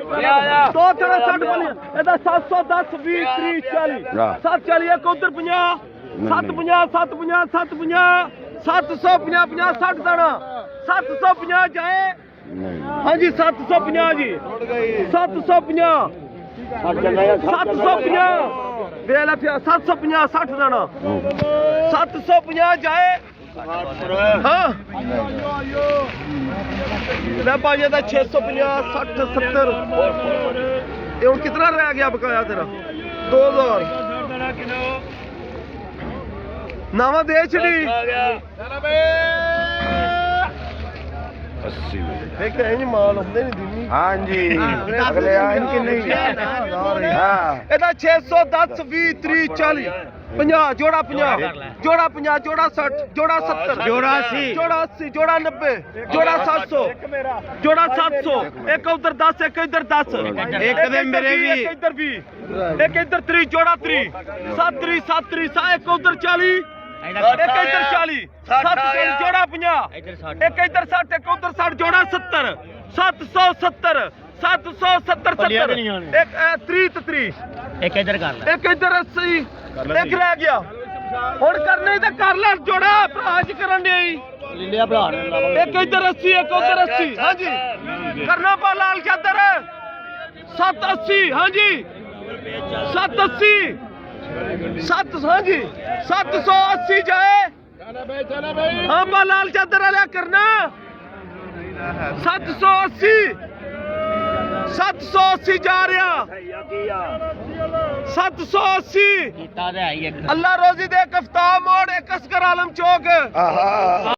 दो चढ़ा 60 बनी ਇਹਦਾ 710 20 30 40 740 ਇੱਕ ਉਧਰ 50 750 750 750 750 50 60 ਦਾਣਾ 750 ਜਾਏ ਹਾਂਜੀ 750 ਜੀ 750 750 ਵੇਲਾ ਫਿਰ 750 60 ਦਾਣਾ 750 ਜਾਏ हाँ ले भाई था 650 60 70 ये हूँ कितना रह गया बकाया तेरा 2000 नवा दे छड़ी माल आते नहीं दिनी हाँ जी अगले ਇਹਦਾ 610 20 30 40 50 जोड़ा 50 जोड़ा 50 जोड़ा 60 जोड़ा 70 जोड़ा 80 जोड़ा 80 जोड़ा 90 जोड़ा 700 जोड़ा 700 एक उधर 10 एक इधर 10 एक मेरे भी एक इधर 20 एक इधर 30 जोड़ा 30 7 30 7 30 एक उधर 40 एक इधर 40 7 जोड़ा 50 एक इधर 60 एक उधर 60 जोड़ा 70 770 770 एक 30 30 एक इधर कर ले एक इधर 80 एक रह गया हुण करने तो कर ले जोड़ा भराज करन दे लिया भरा एक इधर 80 एक उधर 80 हां जी करना पा लाल चादर 780 हां जी 780 7 हां जी 780 जाए हां पा लाल चादर वाला करना 780 780 जा रहा 780 कीता ते है ही एक अल्लाह रोजी दे कफ्तार मोड़ एक असगर आलम चौक